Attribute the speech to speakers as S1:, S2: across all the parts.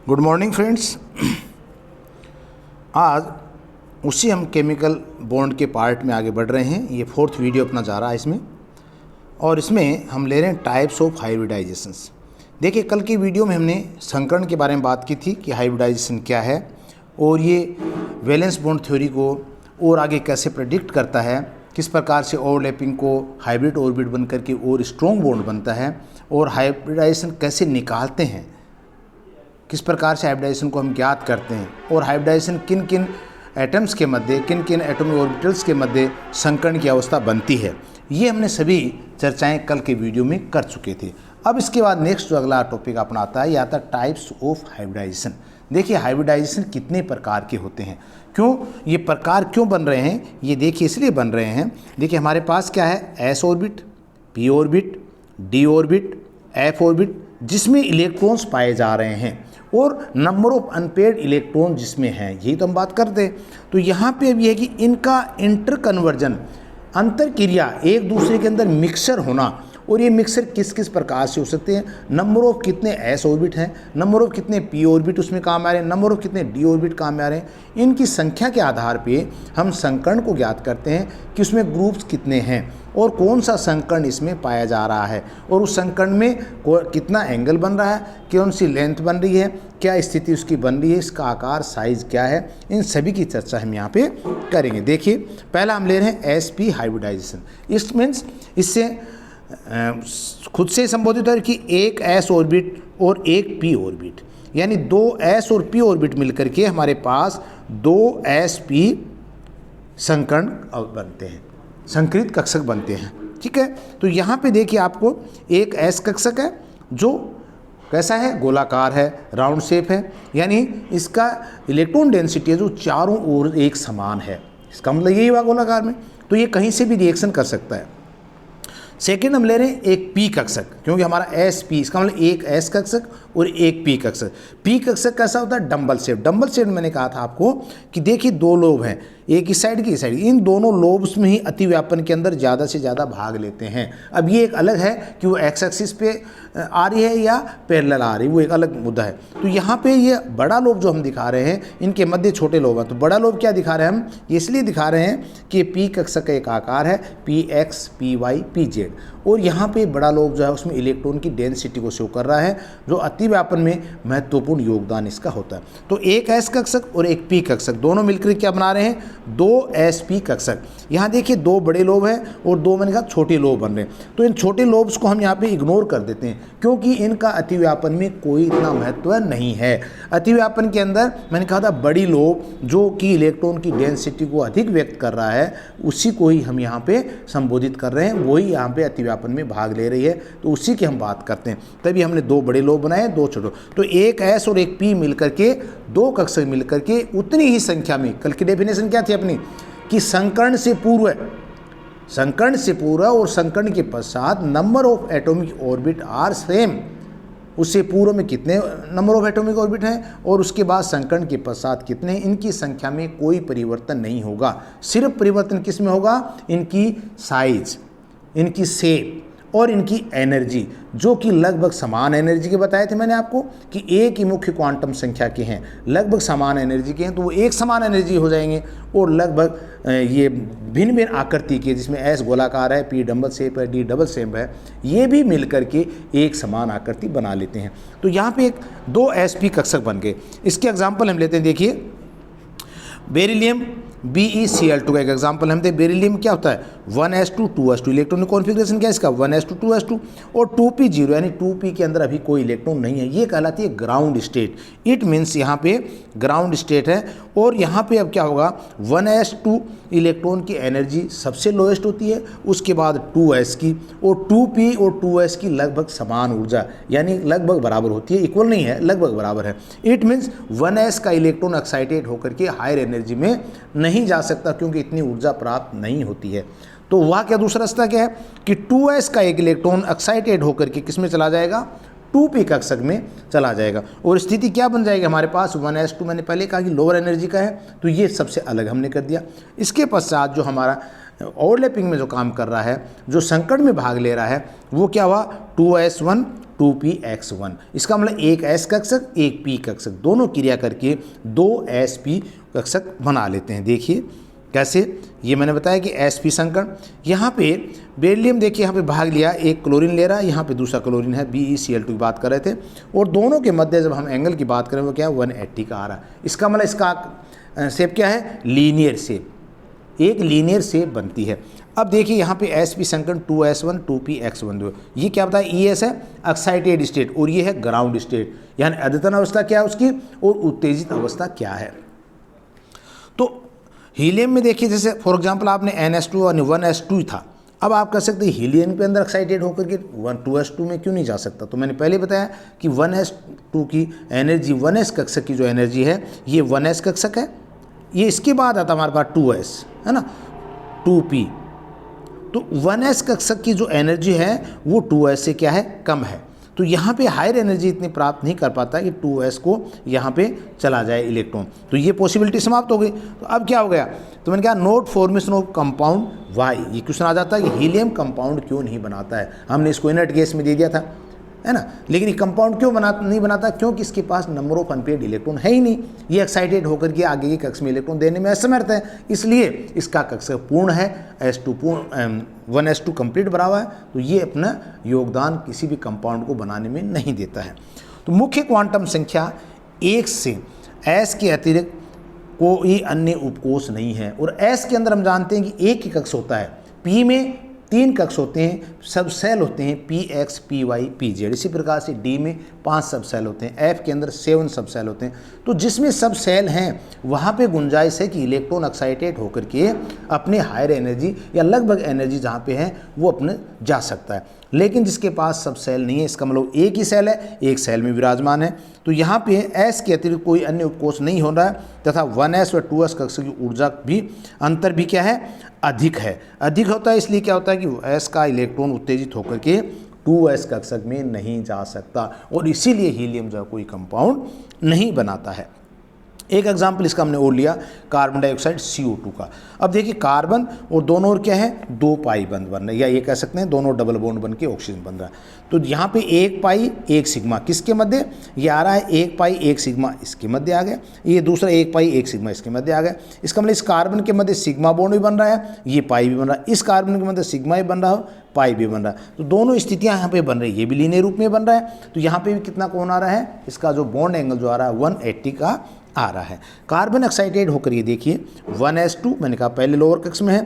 S1: Good morning friends. आज उसी हम केमिकल बॉन्ड के पार्ट में आगे बढ़ रहे हैं। ये फोर्थ वीडियो अपना जा रहा है इसमें, और इसमें हम ले रहे हैं टाइप्स ऑफ हाइब्रिडाइजेशंस। देखिए, कल की वीडियो में हमने संकरण के बारे में बात की थी कि हाइब्रिडाइजेशन क्या है और ये वैलेंस बॉन्ड थ्योरी को और आगे कैसे प्रेडिक्ट करता है, किस प्रकार से ओवरलैपिंग को हाइब्रिड ऑर्बिट बन करके और स्ट्रॉन्ग बॉन्ड बनता है, और हाइब्रिडाइजेशन कैसे निकालते हैं, किस प्रकार से हाइब्रिडाइजेशन को हम ज्ञात करते हैं, और हाइब्रिडाइजेशन किन किन एटम्स के मध्य, किन किन एटॉमिक ऑर्बिटल्स के मध्य संकरण की अवस्था बनती है। ये हमने सभी चर्चाएं कल के वीडियो में कर चुके थे। अब इसके बाद नेक्स्ट जो अगला टॉपिक अपना आता है, ये आता है टाइप्स ऑफ हाइब्रिडाइजेशन। देखिए, हाइब्रिडाइजेशन कितने प्रकार के होते हैं, क्यों ये प्रकार क्यों बन रहे हैं, ये देखिए इसलिए बन रहे हैं। देखिए, हमारे पास क्या है, S orbit, P orbit, D orbit, F orbit, जिसमें इलेक्ट्रॉन्स पाए जा रहे हैं, और नंबर ऑफ अनपेयर्ड इलेक्ट्रॉन जिसमें हैं, यही तो हम बात करते हैं। तो यहाँ पे अब ये है कि इनका इंटर कन्वर्जन, अंतर क्रिया, एक दूसरे के अंदर मिक्सर होना, और ये मिक्सर किस किस प्रकार से हो सकते हैं। नंबर ऑफ कितने एस ऑर्बिट हैं, नंबर ऑफ कितने पी ऑर्बिट उसमें काम आ रहे हैं, नंबर ऑफ कितने डी ऑर्बिट काम आ रहे हैं, इनकी संख्या के आधार पे हम संकरण को ज्ञात करते हैं कि उसमें ग्रुप्स कितने हैं और कौन सा संकरण इसमें पाया जा रहा है, और उस संकरण में कितना एंगल बन रहा है, कौन सी लेंथ बन रही है, क्या स्थिति उसकी बन रही है, इसका आकार, साइज क्या है, इन सभी की चर्चा हम यहाँ पे करेंगे। देखिए, पहला हम ले रहे हैं एस पी हाइब्रिडाइजेशन। इस मीन्स इससे खुद से संबोधित है कि एक एस ऑर्बिट और एक पी ऑर्बिट, यानी दो एस और पी ऑर्बिट मिलकर के हमारे पास दो एस पी संकरण बनते हैं, संकरित कक्षक बनते हैं। ठीक है, तो यहाँ पे देखिए आपको एक एस कक्षक है जो कैसा है, गोलाकार है, राउंड शेप है, यानी इसका इलेक्ट्रॉन डेंसिटी है जो चारों ओर एक समान है। इसका मतलब यही हुआ गोलाकार में, तो ये कहीं से भी रिएक्शन कर सकता है। सेकेंड हम ले रहे हैं एक पी कक्षक, क्योंकि हमारा एस पी, इसका मतलब एक एस कक्षक और एक पी कक्षक। पी कक्षक कैसा होता है, डंबल शेप। डंबल शेप मैंने कहा था आपको कि देखिए दो लोब हैं, एक इस साइड की इस साइड, इन दोनों लोब्स में ही अतिव्यापन के अंदर ज़्यादा से ज़्यादा भाग लेते हैं। अब ये एक अलग है कि वो एक्स एक्सिस पे आ रही है या पैरेलल आ रही है, वो एक अलग मुद्दा है। तो यहाँ पे ये बड़ा लोब जो हम दिखा रहे हैं, इनके मध्य छोटे लोब हैं। तो बड़ा लोब क्या दिखा रहे हैं हम, ये इसलिए दिखा रहे हैं कि पी कक्षक का एक आकार है P X, P Y, P Z, और यहाँ पे बड़ा लोब जो है उसमें इलेक्ट्रॉन की डेंसिटी को शो कर रहा है, जो अतिव्यापन में महत्वपूर्ण योगदान इसका होता है। तो एक एस कक्षक और एक पी कक्षक दोनों मिलकर क्या बना रहे हैं, दो एस पी कक्षक। यहाँ देखिए दो बड़े लोब हैं और दो मैंने कहा छोटे लोब बन रहे हैं। तो इन छोटे लोब्स को हम यहाँ पे इग्नोर कर देते हैं, क्योंकि इनका अतिव्यापन में कोई इतना महत्व नहीं है। अतिव्यापन के अंदर मैंने कहा था बड़ी लोब जो कि इलेक्ट्रॉन की डेंसिटी को अधिक व्यक्त कर रहा है, उसी को ही हम यहाँ पे संबोधित कर रहे हैं, वही यहाँ पे अतिव्यापन में भाग ले रही है, तो उसी की हम बात करते हैं। तभी हमने दो बड़े लोब बनाए, दो छोटे। तो एक एस और एक पी मिलकर के, दो कक्षक मिलकर के उतनी ही संख्या में, कल की डेफिनेशन क्या थी अपनी, कि संकरण से पूर्व, संकरण से पूर्व और संकरण के पश्चात number of atomic orbit are same. उससे पूर्व में कितने नंबर ऑफ एटॉमिक ऑर्बिट हैं और उसके बाद संकरण के पश्चात कितने, इनकी संख्या में कोई परिवर्तन नहीं होगा। सिर्फ परिवर्तन किस में होगा, इनकी साइज, इनकी शेप और इनकी एनर्जी, जो कि लगभग समान एनर्जी के बताए थे मैंने आपको कि एक ही मुख्य क्वांटम संख्या के हैं, लगभग समान एनर्जी के हैं, तो वो एक समान एनर्जी हो जाएंगे। और लगभग ये भिन्न भिन्न आकृति के, जिसमें एस गोलाकार है, पी डबल शेप है, डी डबल शेप है, ये भी मिलकर के एक समान आकृति बना लेते हैं। तो यहाँ पे एक दो एस पी कक्षक बन गए। इसके एग्जाम्पल हम लेते हैं। देखिए, बेरिलियम BeCl2 का एक एग्जाम्पल हम दें। बेरिलियम क्या होता है, 1s2 2s2, इलेक्ट्रॉनिक कॉन्फ़िगरेशन क्या है इसका, 1s2 2s2, और 2p0, यानी 2p के अंदर अभी कोई इलेक्ट्रॉन नहीं है। ये कहलाती है ग्राउंड स्टेट। इट मीन्स यहाँ पे ग्राउंड स्टेट है, और यहाँ पे अब क्या होगा, 1s2 इलेक्ट्रॉन की एनर्जी सबसे लोएस्ट होती है, उसके बाद 2s की, और 2p और 2s की लगभग समान ऊर्जा, यानी लगभग बराबर होती है, इक्वल नहीं है, लगभग बराबर है। इट मीन्स 1s का इलेक्ट्रॉन एक्साइटेड होकर के हायर एनर्जी में नहीं जा सकता, क्योंकि इतनी ऊर्जा प्राप्त नहीं होती है। तो वह क्या दूसरा रास्ता क्या है कि 2s का एक इलेक्ट्रॉन एक्साइटेड होकर के किस में चला जाएगा, 2p कक्षक में चला जाएगा, और स्थिति क्या बन जाएगी हमारे पास, 1s2, मैंने पहले कहा कि लोअर एनर्जी का है, तो ये सबसे अलग हमने कर दिया। इसके पश्चात जो हमारा ओवरलैपिंग में जो काम कर रहा है, जो संकट में भाग ले रहा है, वो क्या हुआ, 2s1 2px1। इसका मतलब एक S कक्षक एक P कक्षक दोनों क्रिया करके 2sp कक्षक बना लेते हैं। देखिए कैसे, ये मैंने बताया कि sp संकरण, यहाँ पे बेरिलियम देखिए यहाँ पे भाग लिया, एक क्लोरीन ले रहा है, यहाँ पे दूसरा क्लोरीन है, BeCl2 की बात कर रहे थे, और दोनों के मध्य जब हम एंगल की बात करें वो क्या है 180 का आ रहा है। इसका मतलब इसका शेप क्या है, लीनियर शेप, एक लीनियर शेप बनती है। अब देखिए यहाँ पे sp संकरण 2s1 2px1, ये क्या बताया, ES है एक्साइटेड स्टेट और ये है ग्राउंड स्टेट, यानी अद्यतन अवस्था क्या है उसकी और उत्तेजित अवस्था क्या है। तो हीलियम में देखिए जैसे फॉर एग्जांपल आपने NS2 और 1s2 था, अब आप कह सकते हैं हीलियम के अंदर एक्साइटेड होकर के 2s2 में क्यों नहीं जा सकता। तो मैंने पहले बताया कि 1s2 की एनर्जी 1s कक्षक की जो एनर्जी है ये 1s कक्षक है, ये इसके बाद आता हमारे पास 2s है ना 2p, तो 1s कक्षक की जो एनर्जी है वो 2s से क्या है कम है, तो यहाँ पे हायर एनर्जी इतनी प्राप्त नहीं कर पाता कि 2s को यहाँ पे चला जाए इलेक्ट्रॉन, तो ये पॉसिबिलिटी समाप्त हो गई। तो अब क्या हो गया, तो मैंने कहा note formation of compound Y, ये क्वेश्चन आ जाता है कि हीलियम कंपाउंड क्यों नहीं बनाता है, हमने इसको इनर्ट गैस में दे दिया था है ना, लेकिन ये कंपाउंड क्यों नहीं बनाता, क्योंकि इसके पास नंबर ऑफ अनपेयर्ड इलेक्ट्रॉन है ही नहीं, ये एक्साइटेड होकर के आगे के कक्ष में इलेक्ट्रॉन देने में असमर्थ है, इसलिए इसका कक्षक पूर्ण है, S2 पूर्ण 1s2 कंप्लीट बना हुआ है, तो ये अपना योगदान किसी भी कंपाउंड को बनाने में नहीं देता है। तो मुख्य क्वांटम संख्या 1 से S के अतिरिक्त कोई अन्य उपकोष नहीं है, और S के अंदर हम जानते हैं कि एक ही कक्ष होता है, P में 3 कक्ष होते हैं, सब सेल होते हैं Px Py Pz, इसी प्रकार से D में 5 सब सेल होते हैं, F के अंदर 7 सब सेल होते हैं। तो जिसमें सब सेल हैं वहाँ पे गुंजाइश है कि इलेक्ट्रॉन एक्साइटेड होकर के अपने हायर एनर्जी या लगभग एनर्जी जहाँ पे है वो अपने जा सकता है, लेकिन जिसके पास सब सेल नहीं है, इसका मतलब एक ही सेल है, एक सेल में विराजमान है, तो यहाँ पे S के अतिरिक्त कोई अन्य उपकोष नहीं हो रहा है, तथा 1s और 2s कक्ष की ऊर्जा भी अंतर भी क्या है अधिक है, अधिक होता है, इसलिए क्या होता है कि S का इलेक्ट्रॉन उत्तेजित होकर के 2s कक्षक में नहीं जा सकता, और इसीलिए हीलियम जो कोई कंपाउंड नहीं बनाता है। एक एग्जाम्पल इसका हमने और लिया कार्बन डाइऑक्साइड CO2 का। अब देखिए कार्बन और दोनों और क्या है 2 पाई बंध बन रहा है, या ये कह सकते हैं दोनों डबल बॉन्ड बन के ऑक्सीजन बन रहा है, तो यहाँ पे 1 पाई 1 सिग्मा किसके मध्य, ये आ रहा है 1 पाई 1 सिग्मा इसके मध्य आ गया, ये दूसरा 1 पाई 1 सिग्मा इसके मध्य आ गया, इसका मतलब इस कार्बन के मध्य सिग्मा बॉन्ड भी बन रहा है, ये पाई भी बन रहा है, इस कार्बन के मध्य सिग्मा भी बन रहा है, पाई भी बन रहा है, तो दोनों स्थितियां यहाँ पे बन रही है, ये भी लीनियर रूप में बन रहा है, तो यहाँ पे भी कितना कौन आ रहा है, इसका जो बॉन्ड एंगल जो आ रहा है 180 का आ रहा है। कार्बन एक्साइटेड होकर ये देखिए 1s2 मैंने कहा पहले लोअर कक्ष में है,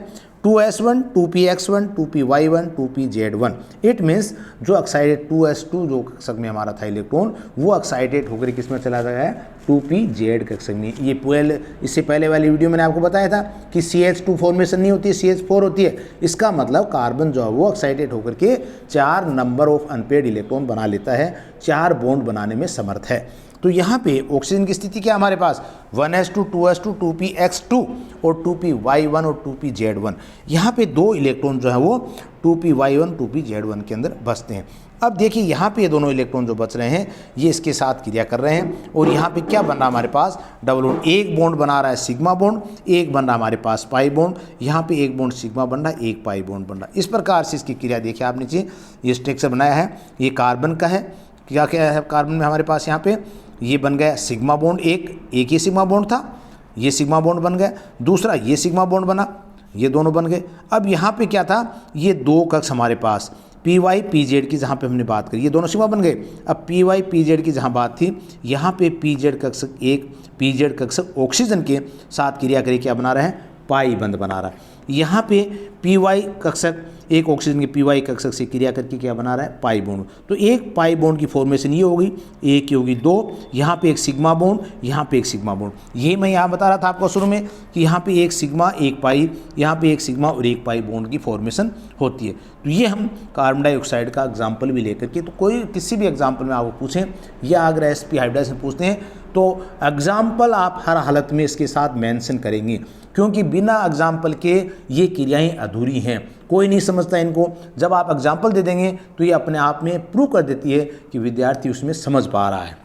S1: 2s1 2px1 2py1 2pz1, it means जो एक्साइटेड 2s2 जो कक्षक में हमारा था इलेक्ट्रॉन वो एक्साइटेड होकर किस में चला गया है 2pz कक्षक में। ये पहले इससे पहले वाली वीडियो मैंने आपको बताया था कि CH2 फॉर्मेशन नहीं होती है, CH4 होती है, इसका मतलब कार्बन जो है वो एक्साइटेड होकर के 4 नंबर ऑफ अनपेयर्ड इलेक्ट्रॉन बना लेता है, 4 बॉन्ड बनाने में समर्थ है। तो यहाँ पे ऑक्सीजन की स्थिति क्या हमारे पास 1s2 2s2 2px2 और 2py1 और 2pz1, यहाँ पे 2 इलेक्ट्रॉन जो है वो 2py1 2pz1 के अंदर बचते हैं। अब देखिए यहाँ पे ये दोनों इलेक्ट्रॉन जो बच रहे हैं ये इसके साथ क्रिया कर रहे हैं, और यहाँ पे क्या बन रहा है हमारे पास डबल बॉन्ड, एक बॉन्ड बना रहा है सिग्मा बॉन्ड, एक बन रहा है हमारे पास पाई बॉन्ड, यहाँ पे एक बॉन्ड सिग्मा बन रहा है, एक पाई बॉन्ड बन रहा है। इस प्रकार से इसकी क्रिया देखिए आप नीचे ये स्ट्रक्चर बनाया है, ये कार्बन का है, क्या क्या है कार्बन में हमारे पास यहाँ पे ये बन गया सिग्मा बॉन्ड, एक ही सिग्मा बॉन्ड था, ये सिग्मा बॉन्ड बन गया, दूसरा ये सिग्मा बॉन्ड बना, ये दोनों बन गए। अब यहाँ पे क्या था, ये 2 कक्ष हमारे पास PY PZ की जहाँ पे हमने बात करी, ये दोनों सिग्मा बन गए। अब PY PZ की जहाँ बात थी, यहाँ पे PZ कक्षक एक PZ कक्षक ऑक्सीजन के साथ क्रिया करके क्या बना रहा है पाई बंध बना रहा है। यहाँ पे PY कक्षक एक ऑक्सीजन के PY कक्षक से क्रिया करके क्या बना रहा है पाई बॉन्ड, तो एक पाई बॉन्ड की फॉर्मेशन ये होगी, एक की होगी 2, यहाँ पे एक सिग्मा बॉन्ड, यहाँ पे एक सिग्मा बॉन्ड। ये मैं यहाँ बता रहा था आपको शुरू में कि यहाँ पे एक सिग्मा एक पाई, यहाँ पे एक सिग्मा और एक पाई बॉन्ड की फॉर्मेशन होती है। तो ये हम कार्बन डाइऑक्साइड का एग्जाम्पल भी लेकर के, तो कोई किसी भी एग्जाम्पल में आपको पूछें या अगर sp हाइब्रिडाइजेशन पूछते हैं तो एग्जाम्पल आप हर हालत में इसके साथ मेंशन करेंगे, क्योंकि बिना एग्जाम्पल के ये क्रियाएं अधूरी हैं, कोई नहीं समझता इनको। जब आप एग्जाम्पल दे देंगे तो ये अपने आप में प्रूव कर देती है कि विद्यार्थी उसमें समझ पा रहा है।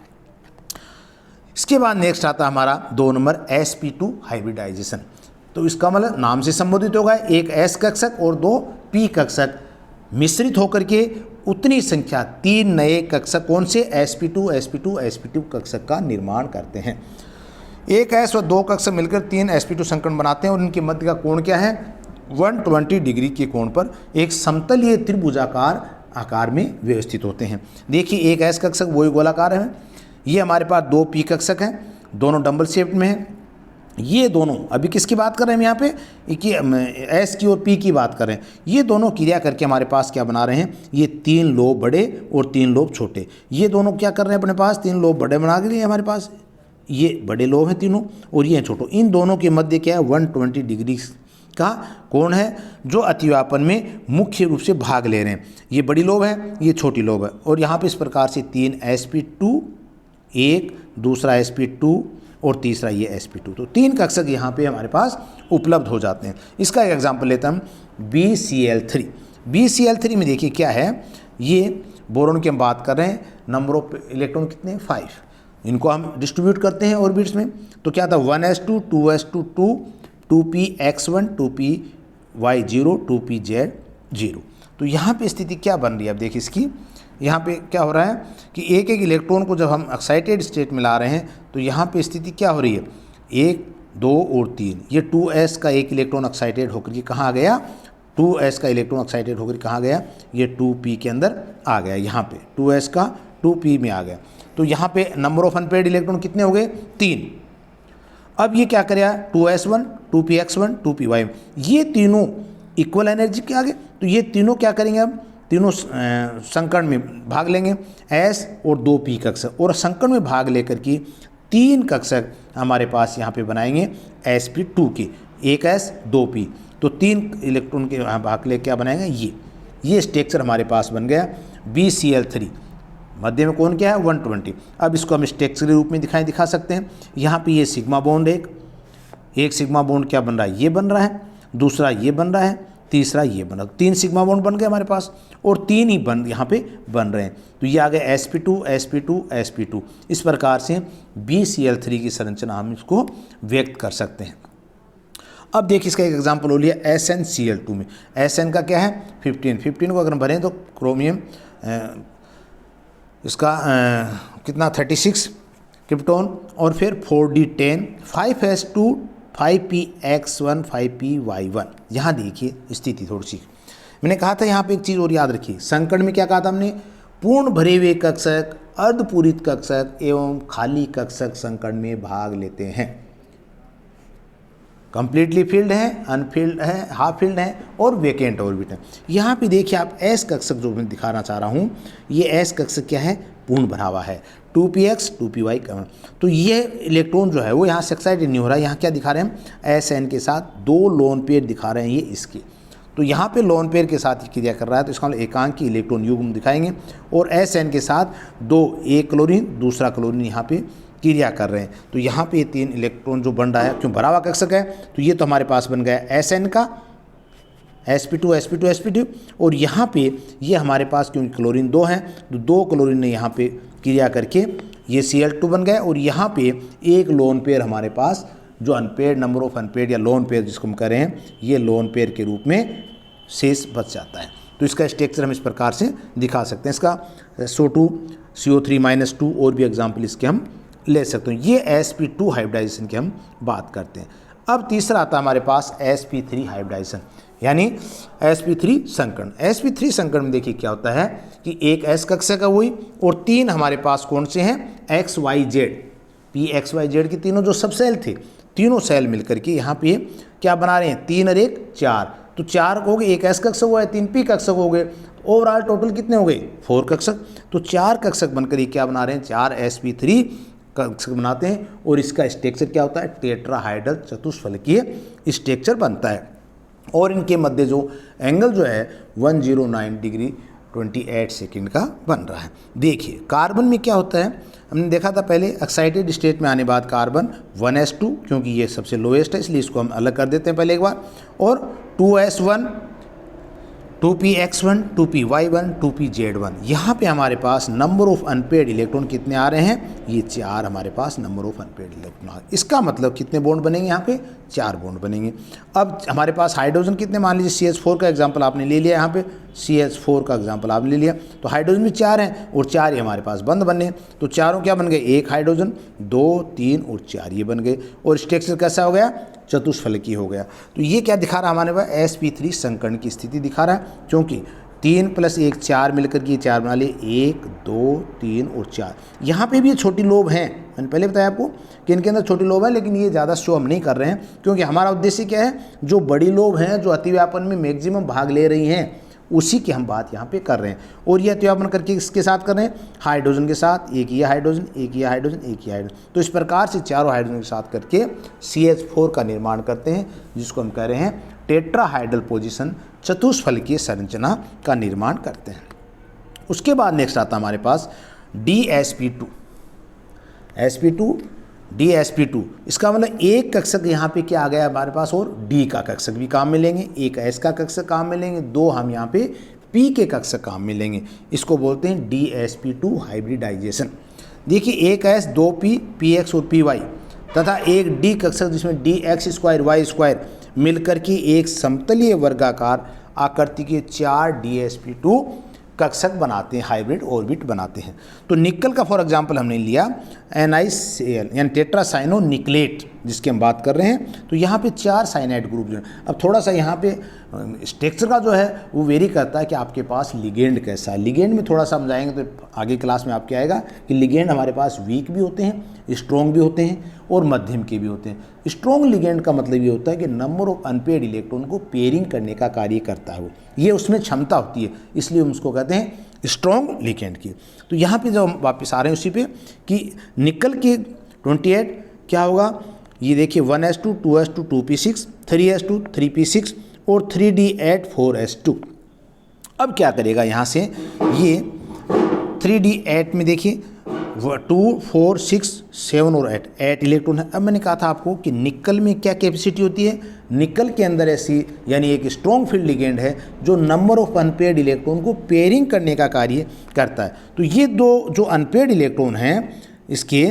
S1: इसके बाद नेक्स्ट आता हमारा 2 नंबर sp2 हाइब्रिडाइजेशन। तो इसका मतलब नाम से संबोधित होगा, एक S कक्षक और 2 P कक्षक मिश्रित होकर के उतनी संख्या 3 नए कक्षक कौन से sp2 sp2 sp2 कक्षक का निर्माण करते हैं। एक s व 2 कक्षक मिलकर 3 sp2 संकर्ण बनाते हैं और इनके मध्य का कोण क्या है 120 डिग्री के कोण पर एक समतलीय त्रिभुजाकार आकार में व्यवस्थित होते हैं। देखिए एक s कक्षक वही गोलाकार है, ये हमारे पास 2 p कक्षक हैं, दोनों डबल शेप में हैं। ये दोनों अभी किसकी बात कर रहे हैं हम यहाँ पे कि एस की और पी की बात कर रहे हैं। ये दोनों क्रिया करके हमारे पास क्या बना रहे हैं, ये 3 लोब बड़े और 3 लोब छोटे। ये दोनों क्या कर रहे हैं अपने पास 3 लोब बड़े बना के लिए हमारे पास, ये बड़े लोब हैं तीनों और ये छोटो। इन दोनों के मध्य क्या है 120 डिग्री का कोण है जो अतिव्यापन में मुख्य रूप से भाग ले रहे हैं। ये बड़ी लोब है, ये छोटी लोब है और यहाँ पे इस प्रकार से 3 sp2, एक दूसरा sp2 और तीसरा ये sp2। तो 3 कक्षक यहाँ पे हमारे पास उपलब्ध हो जाते हैं। इसका एक एग्जांपल लेते हैं हम BCl3। BCl3 में देखिए क्या है, ये बोरोन की हम बात कर रहे हैं, नंबर ऑफ इलेक्ट्रॉन कितने हैं 5। इनको हम डिस्ट्रीब्यूट करते हैं ऑर्बिट्स में, तो क्या था 1s2 2s2 2 2px1 2py0 2pz0। तो यहाँ पे स्थिति क्या बन रही है, अब देखिए इसकी यहाँ पे क्या हो रहा है कि एक एक इलेक्ट्रॉन को जब हम एक्साइटेड स्टेट में ला रहे हैं तो यहाँ पे स्थिति क्या हो रही है 1 2 और 3, ये 2s का एक इलेक्ट्रॉन एक्साइटेड होकर के कहाँ आ गया, 2s का इलेक्ट्रॉन एक्साइटेड होकर कहाँ गया, ये 2p के अंदर आ गया, यहाँ पे 2s का 2p में आ गया। तो यहाँ पे नंबर ऑफ अनपेयर्ड इलेक्ट्रॉन कितने हो गए 3। अब ये क्या करेगा 2s1 2px1 2py, ये तीनों इक्वल एनर्जी के आगे, तो ये तीनों क्या करेंगे, अब तीनों संकर्ण में भाग लेंगे s और 2p कक्षक, और संकर्ण में भाग लेकर के 3 कक्षक हमारे पास यहाँ पे बनाएंगे sp2 के, एक s 2p, तो 3 इलेक्ट्रॉन के भाग ले क्या बनाएंगे, ये स्ट्रक्चर हमारे पास बन गया BCl3। मध्य में कौन क्या है 120। अब इसको हम स्ट्रक्चर के रूप में दिखा सकते हैं। यहाँ पे ये सिग्मा बॉन्ड, एक सिग्मा बॉन्ड क्या बन रहा है, ये बन रहा है, दूसरा ये बन रहा है, तीसरा ये बन रहा है। 3 सिग्मा बॉन्ड बन गए हमारे पास और 3 ही यहाँ पे बन रहे हैं। तो ये आ गए sp2 sp2 sp2। इस प्रकार से BCl3 की संरचना हम इसको व्यक्त कर सकते हैं। अब देखिए इसका एक एग्जांपल हो लिया SnCl2 में। Sn का क्या है 15 को अगर हम भरें तो क्रोमियम इसका कितना 36 क्रिप्टोन और फिर 4d10 5s2 5px1 5py1। यहाँ देखिए स्थिति थोड़ी सी मैंने कहा था, यहाँ पे एक चीज़ और याद रखिए, संकर्ण में क्या कहा था हमने, पूर्ण भरे हुए कक्षक, अर्धपूरित कक्षक एवं खाली कक्षक संकर्ण में भाग लेते हैं। कंप्लीटली फिल्ड है, अनफिल्ड है, हाफ फिल्ड है और वेकेंट ऑर्बिट है। यहाँ पे देखिए आप एस कक्षक जो मैं दिखाना चाह रहा हूँ, ये एस कक्षक क्या है पूर्ण भरा हुआ है 2px 2py का। तो ये इलेक्ट्रॉन जो है वो यहाँ से एक्साइटेड नहीं हो रहा है। यहाँ क्या दिखा रहे हैं SN के साथ 2 लोन पेयर दिखा रहे हैं ये इसके, तो यहाँ पे लोन पेयर के साथ क्रिया कर रहा है, तो इसका मतलब एकांकी इलेक्ट्रॉन युग्म दिखाएंगे और SN के साथ 2 एक क्लोरीन दूसरा क्लोरीन यहाँ पे क्रिया कर रहे हैं। तो यहाँ पे 3 इलेक्ट्रॉन जो बन रहा है, क्यों भरा हुआ कक्षक है, तो ये तो हमारे पास बन गया SN का sp2 sp2 sp2 और यहाँ पे ये हमारे पास क्योंकि क्लोरीन 2 हैं तो 2 क्लोरीन ने यहाँ पे क्रिया करके ये Cl2 बन गए और यहाँ पे एक लोन पेयर हमारे पास जो अनपेयर्ड नंबर ऑफ अनपेयर्ड या लोन पेयर जिसको हम कह रहे हैं, ये लोन पेयर के रूप में शेष बच जाता है। तो इसका स्ट्रक्चर हम इस प्रकार से दिखा सकते हैं। इसका SO2 CO3-2 और भी एग्जाम्पल इसके हम ले सकते हैं। ये sp2 हाइब्रिडाइजेशन की हम बात करते हैं। अब तीसरा आता है हमारे पास sp3 हाइब्रिडाइजेशन, यानी sp3 संकर्ण। sp3 संकर्ण में देखिए क्या होता है कि एक s कक्षक है वही और 3 हमारे पास कौन से हैं x y z, p x y z के तीनों जो सब सेल थे, तीनों सेल मिलकर के यहाँ पे क्या बना रहे हैं 3 और 1 4, तो 4 हो गए, एक s कक्षक हुआ है, 3 p कक्षक हो गए, ओवरऑल टोटल कितने हो गए 4 कक्षक। तो 4 कक्षक बनकर ये क्या बना रहे हैं 4 sp3 कक्षक बनाते हैं और इसका स्ट्रक्चर क्या होता है टेट्राहाइड्रल चतुष्फलकीय स्ट्रक्चर बनता है और इनके मध्य जो एंगल जो है 109 डिग्री 28 सेकंड का बन रहा है। देखिए कार्बन में क्या होता है, हमने देखा था पहले एक्साइटेड स्टेट में आने बाद कार्बन 1s2 क्योंकि ये सबसे लोएस्ट है इसलिए इसको हम अलग कर देते हैं पहले एक बार, और 2s1 2px1 2py1 2pz1। यहाँ पे हमारे पास नंबर ऑफ अनपेयर्ड इलेक्ट्रॉन कितने आ रहे हैं, ये 4 हमारे पास नंबर ऑफ अनपेयर्ड इलेक्ट्रॉन आ। इसका मतलब कितने बॉन्ड बनेंगे, यहाँ पे 4 बॉन्ड बनेंगे। अब हमारे पास हाइड्रोजन कितने, मान लीजिए CH4 का एग्जांपल आपने ले लिया, यहाँ पे CH4 का एग्जाम्पल आप ले लिया। तो हाइड्रोजन भी 4 हैं और 4 ही हमारे पास बंद बने, तो चारों क्या बन गए, एक हाइड्रोजन, 2, 3 और 4 ये बन गए, और स्ट्रक्चर कैसा हो गया, चतुष्फलकीय हो गया। तो ये क्या दिखा रहा है हमारे पास, sp3 संकर्ण की स्थिति दिखा रहा है, क्योंकि 3 + 1 4 मिलकर के 4 बना लिए, 1, 2, 3 और 4। यहाँ पे भी ये छोटी लोब हैं, मैंने पहले बताया आपको कि इनके अंदर छोटी लोब है, लेकिन ये ज़्यादा शो हम नहीं कर रहे हैं, क्योंकि हमारा उद्देश्य क्या है, जो बड़ी लोब हैं जो अतिव्यापन में मैक्सिमम भाग ले रही हैं उसी की हम बात यहाँ पे कर रहे हैं। और ये अतिव्यापन करके इसके साथ कर रहे हैं, हाइड्रोजन के साथ, एक ये हाइड्रोजन, एक ये हाइड्रोजन, एक ये हाइड्रोजन। तो इस प्रकार से चारों हाइड्रोजन के साथ करके CH4 का निर्माण करते हैं, जिसको हम कह रहे हैं टेट्राहाइड्रल पोजीशन, चतुष्फलकीय संरचना का निर्माण करते हैं। उसके बाद नेक्स्ट आता है हमारे पास DsP2। DsP2 इसका मतलब एक कक्षक यहाँ पे क्या आ गया हमारे पास, और D का कक्षक भी काम में लेंगे, एक S का कक्षक काम में लेंगे, 2 हम यहाँ पे P के कक्षक काम में लेंगे। इसको बोलते हैं DsP2 हाइब्रिडाइजेशन। देखिए एक S, 2 P, PX और PY तथा एक D कक्षक जिसमें DX² Y² मिलकर के एक समतलीय वर्गाकार आकृति के 4 DsP2 कक्षक बनाते हैं, हाइब्रिड ऑर्बिट बनाते हैं। तो निकल का फॉर एग्जांपल हमने लिया NiCl यानी टेट्रासाइनो निकलेट जिसकी हम बात कर रहे हैं। तो यहाँ पे 4 साइनाइड ग्रुप जो है, अब थोड़ा सा यहाँ पे स्ट्रक्चर का जो है वो वेरी करता है कि आपके पास लिगेंड कैसा है। लिगेंड में थोड़ा सा समझाएंगे तो आगे क्लास में आपके आएगा कि लिगेंड हमारे पास वीक भी होते हैं, स्ट्रॉन्ग भी होते हैं और मध्यम के भी होते हैं। स्ट्रॉन्ग लिगेंड का मतलब ये होता है कि नंबर ऑफ अनपेयर्ड इलेक्ट्रॉन को पेयरिंग करने का कार्य करता है, वो ये उसमें क्षमता होती है, इसलिए हम उसको कहते हैं स्ट्रॉन्ग लिगेंड की। तो यहाँ पे जब हम वापस आ रहे हैं उसी पे कि निकल के 28 क्या होगा, ये देखिए 1s2 2s2 2p6 3s2 3p6 और 3d8 4s2। अब क्या करेगा यहाँ से, ये 3d8 में देखिए 2 4 6 7 और 8 इलेक्ट्रॉन है। अब मैंने कहा था आपको कि निकल में क्या कैपेसिटी होती है, निकल के अंदर ऐसी यानी एक स्ट्रॉन्ग फील्ड लिगेंड है जो नंबर ऑफ अनपेयर्ड इलेक्ट्रॉन को पेयरिंग करने का कार्य करता है। तो ये दो जो अनपेयर्ड इलेक्ट्रॉन हैं इसके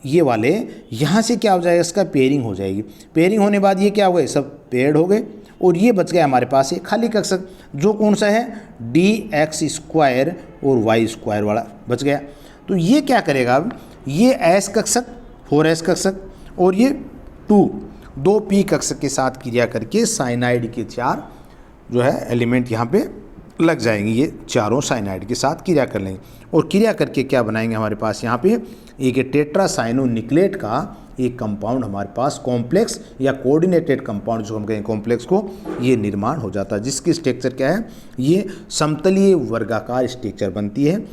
S1: ये वाले, यहाँ से क्या हो जाएगा, इसका पेयरिंग हो जाएगी। पेयरिंग होने बाद ये क्या हो गए, सब पेयर्ड हो गए और ये बच गया हमारे पास एक खाली कक्षक जो कौन सा है, DX² और Y² वाला बच गया। तो ये क्या करेगा, अब ये S कक्षक 4S कक्षक और ये 2P कक्षक के साथ क्रिया करके साइनाइड के 4 जो है एलिमेंट यहाँ पे लग जाएंगे। ये चारों साइनाइड के साथ क्रिया कर लेंगे और क्रिया करके क्या बनाएंगे, हमारे पास यहाँ पे एक टेट्रासाइनो निकलेट का एक कंपाउंड हमारे पास कॉम्प्लेक्स या कोऑर्डिनेटेड कंपाउंड जो हम कहें कॉम्प्लेक्स को, ये निर्माण हो जाता है, जिसकी स्ट्रक्चर क्या है, ये समतलीय वर्गाकार स्ट्रक्चर बनती है,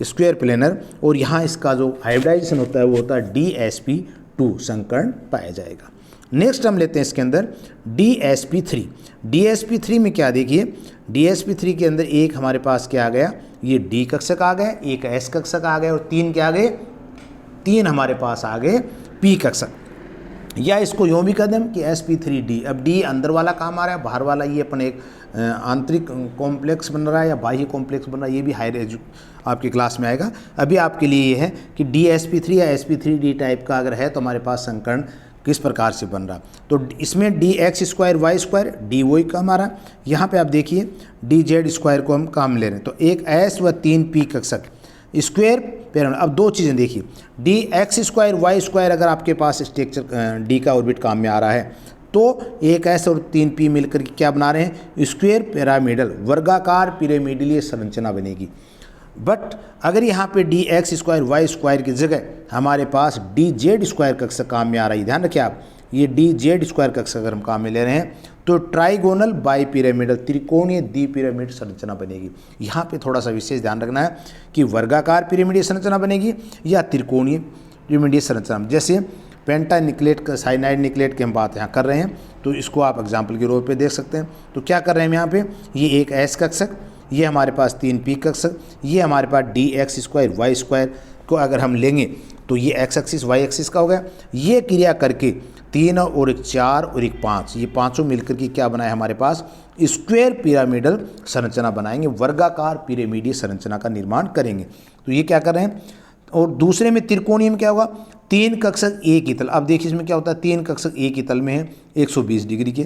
S1: स्क्वायर प्लेनर। और यहाँ इसका जो हाइब्रिडाइजेशन होता है वो होता है DsP2 संकर्ण पाया जाएगा। नेक्स्ट हम लेते हैं इसके अंदर DsP3। DsP3 में क्या देखिए, DsP3 के अंदर एक हमारे पास क्या आ गया, ये D कक्षक आ गए, एक S कक्षक आ गए और 3 क्या आ गए, 3 हमारे पास आ गए P कक्षक। या इसको यूँ भी कह दें कि sp3d। अब D अंदर वाला काम आ रहा है, बाहर वाला ये अपन एक आंतरिक कॉम्प्लेक्स बन रहा है या बाह्य कॉम्प्लेक्स बन रहा है, ये भी हायर आपकी क्लास में आएगा। अभी आपके लिए ये है कि DsP3 या sp3d टाइप का अगर है तो हमारे पास संकर्ण किस प्रकार से बन रहा। तो इसमें DX² Y² dy का हमारा, यहाँ पे आप देखिए DZ² को हम काम ले रहे हैं। तो एक S व 3 P कक्षक स्क्वायर पिरामिड। अब 2 चीज़ें देखिए, DX² Y² अगर आपके पास स्ट्रक्चर D का ऑर्बिट काम में आ रहा है तो एक S और 3 P मिलकर के क्या बना रहे हैं, स्क्वायर पिरामिडल वर्गाकार पिरामिडलीय संरचना बनेगी। बट अगर यहाँ पे DX² Y² की जगह हमारे पास DZ² कक्षक काम में आ रही है, ध्यान रखिए आप, ये DZ² कक्षक अगर हम काम में ले रहे हैं तो ट्राइगोनल बाई पिरामिडल त्रिकोणीय द्विपिरामिड संरचना बनेगी। यहाँ पे थोड़ा सा विशेष ध्यान रखना है कि वर्गाकार पिरामिडीय संरचना बनेगी या त्रिकोणीय पिरामिडीय संरचना। जैसे पेंटा निकलेट का साइनाइड निकलेट की हम बात यहाँ कर रहे हैं, तो इसको आप एग्जाम्पल के रूप पे देख सकते हैं। तो क्या कर रहे हैं हम यहाँ पे, ये एक S कक्षक, ये हमारे पास 3 P कक्षक, ये हमारे पास DX² Y² को अगर हम लेंगे तो ये X एक्सिस Y एक्सिस का हो गया। ये क्रिया करके 3 और एक 4 और एक 5, ये पाँचों मिलकर के क्या बनाए हमारे पास स्क्वायर पिरामिडल संरचना बनाएंगे, वर्गाकार पिरामिडीय संरचना का निर्माण करेंगे। तो ये क्या कर रहे हैं। और दूसरे में त्रिकोणीय में क्या होगा, 3 कक्षक एक ही तल। अब देखिए इसमें क्या होता है, 3 कक्षक एक ही तल में है 120 डिग्री के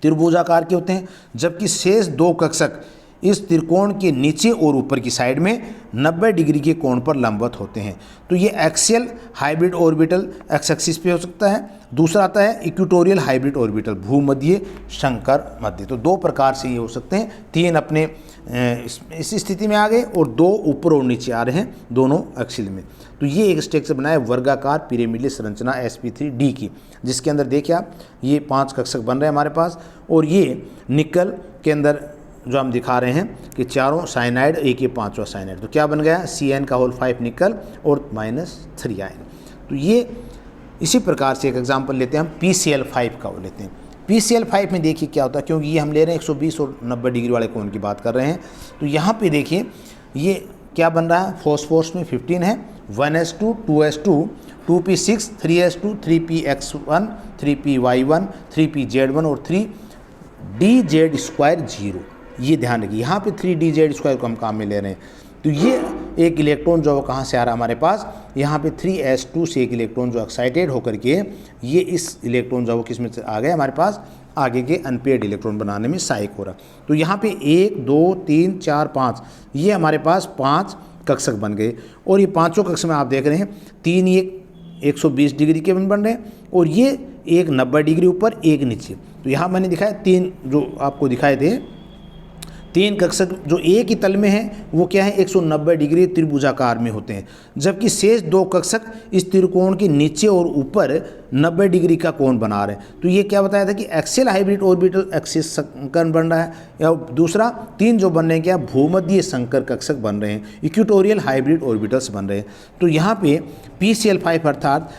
S1: त्रिभुजाकार के होते हैं, जबकि शेष 2 कक्षक इस त्रिकोण के नीचे और ऊपर की साइड में 90 डिग्री के कोण पर लंबवत होते हैं। तो ये axial hybrid orbital x axis पे हो सकता है। दूसरा आता है इक्वेटोरियल हाइब्रिड ऑर्बिटल भूमध्य शंकर मध्य। तो दो प्रकार से ये हो सकते हैं, तीन अपने इस स्थिति में आ गए और दो ऊपर और नीचे आ रहे हैं दोनों एक्सिल में। तो ये एक स्ट्रक्चर बनाया वर्गाकार पिरामिडल संरचना sp3d की, जिसके अंदर देखिए आप ये 5 कक्षक बन रहे हैं हमारे पास, और ये निकल के अंदर जो हम दिखा रहे हैं कि चारों साइनाइड, एक ये 5वां साइनाइड। तो क्या बन गया Cn5 निकल और -3 आयन। तो ये इसी प्रकार से एक एग्जांपल लेते हैं हम PCl5 का वो लेते हैं। PCl5 में देखिए क्या होता है, क्योंकि ये हम ले रहे हैं 120 और 90 डिग्री वाले कोण की बात कर रहे हैं। तो यहाँ पे देखिए ये क्या बन रहा है, फॉस्फोरस में 15 है, 1s2 2s2 2p6 3s2 3px1 3py1 3pz1 और 3dz2 0। ये ध्यान रखिए, यहाँ पे 3dz2 को हम काम में ले रहे हैं। तो ये एक इलेक्ट्रॉन जो कहाँ से आ रहा है हमारे पास, यहाँ पे 3s2 से एक इलेक्ट्रॉन जो एक्साइटेड होकर के ये इस इलेक्ट्रॉन जो किस में आ गया हमारे पास, आगे के अनपेयर्ड इलेक्ट्रॉन बनाने में सहायक हो रहा। तो यहाँ पे 1 2 3 4 5 ये हमारे पास 5 कक्षक बन गए, और ये पाँचों कक्षक में आप देख रहे हैं 3 ये 120 डिग्री के बन रहे हैं और ये एक 90 डिग्री ऊपर एक नीचे। तो यहाँ मैंने दिखाया 3 जो आपको दिखाए थे 3 कक्षक जो एक ही तल में है वो क्या है 190 डिग्री त्रिभुजाकार में होते हैं, जबकि शेष 2 कक्षक इस त्रिकोण के नीचे और ऊपर 90 डिग्री का कोण बना रहे हैं। तो ये क्या बताया था कि एक्सियल हाइब्रिड ऑर्बिटल एक्सिस संकर बन रहा है, या दूसरा 3 जो बन रहे हैं क्या भूमध्य संकर कक्षक बन रहे हैं, इक्वेटोरियल हाइब्रिड ऑर्बिटल्स बन रहे हैं। तो यहाँ पे PCl5 अर्थात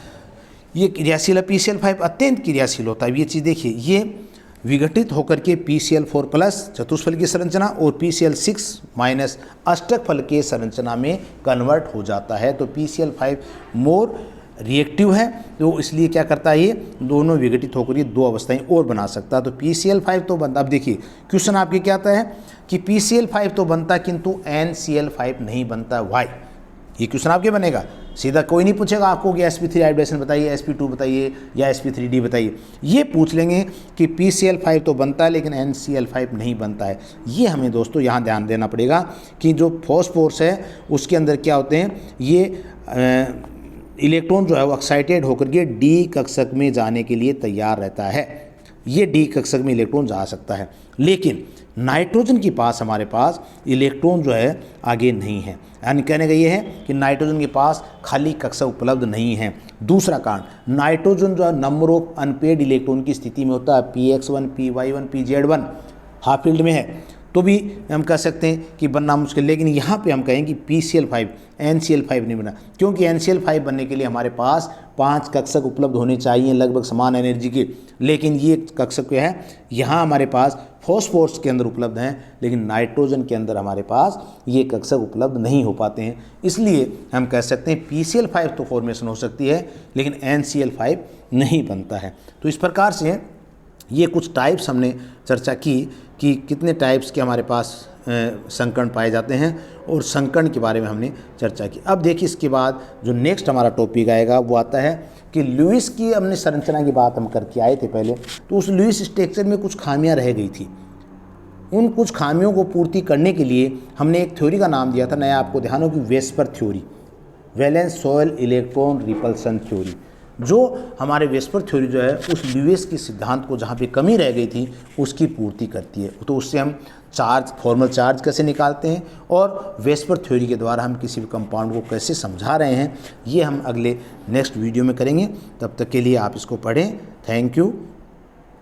S1: ये क्रियाशील है, PCl5 अत्यंत क्रियाशील होता है। ये चीज़ देखिए, ये विघटित होकर के PCl4 प्लस चतुष्फल की संरचना और PCl6 माइनस अष्टक फल के संरचना में कन्वर्ट हो जाता है। तो PCl5 मोर रिएक्टिव है, तो इसलिए क्या करता है ये दोनों विघटित होकर ये 2 अवस्थाएं और बना सकता है। तो PCl5 तो बनता, अब देखिए क्वेश्चन आपके क्या आता है कि PCl5 तो बनता किंतु NCl5 नहीं बनता, वाई? ये क्वेश्चन आपके बनेगा, सीधा कोई नहीं पूछेगा आपको कि sp3 हाइब्रिडेशन बताइए, sp2 बताइए या sp3d बताइए। ये पूछ लेंगे कि PCl5 तो बनता है लेकिन NCl5 नहीं बनता है। ये हमें दोस्तों यहाँ ध्यान देना पड़ेगा कि जो फॉस्फोरस है उसके अंदर क्या होते हैं, ये इलेक्ट्रॉन जो है वो एक्साइटेड होकर के D कक्षक में जाने के लिए तैयार रहता है। ये D कक्षक में इलेक्ट्रॉन जा सकता है, लेकिन नाइट्रोजन के पास हमारे पास इलेक्ट्रॉन जो है आगे नहीं है। यानी कहने का ये है कि नाइट्रोजन के पास खाली कक्षक उपलब्ध नहीं है। दूसरा कारण, नाइट्रोजन जो है नंबर ऑफ अनपेयर्ड इलेक्ट्रॉन की स्थिति में होता है, px1 py1 pz1 half field में है, तो भी हम कह सकते हैं कि बनना मुश्किल। लेकिन यहाँ पे हम कहेंगे कि PCl5 NCl5 नहीं बना, क्योंकि NCl5 बनने के लिए हमारे पास 5 कक्षक उपलब्ध होने चाहिए लगभग समान एनर्जी के, लेकिन ये कक्षक क्या है यहाँ हमारे पास फॉस्फोरस के अंदर उपलब्ध हैं, लेकिन नाइट्रोजन के अंदर हमारे पास ये कक्षक उपलब्ध नहीं हो पाते हैं। इसलिए हम कह सकते हैं PCl5 तो फॉर्मेशन हो सकती है लेकिन NCl5 नहीं बनता है। तो इस प्रकार से ये कुछ टाइप्स हमने चर्चा की कि कितने टाइप्स के हमारे पास संकर्ण पाए जाते हैं और संकर्ण के बारे में हमने चर्चा की। अब देखिए इसके बाद जो नेक्स्ट हमारा टॉपिक आएगा वो आता है कि लुईस की हमने संरचना की बात हम करके आए थे पहले। तो उस लुईस स्ट्रक्चर में कुछ खामियां रह गई थी, उन कुछ खामियों को पूर्ति करने के लिए हमने एक थ्योरी का नाम दिया था नया, आपको ध्यान हो कि VSEPR theory, valence soil electron repulsion theory. जो हमारे वेस्पर थ्योरी जो है उस लुईस के सिद्धांत को जहाँ पे कमी रह गई थी उसकी पूर्ति करती है। तो उससे हम चार्ज, फॉर्मल चार्ज कैसे निकालते हैं और वेस्पर थ्योरी के द्वारा हम किसी भी कंपाउंड को कैसे समझा रहे हैं, ये हम अगले नेक्स्ट वीडियो में करेंगे। तब तक के लिए आप इसको पढ़ें। Thank you.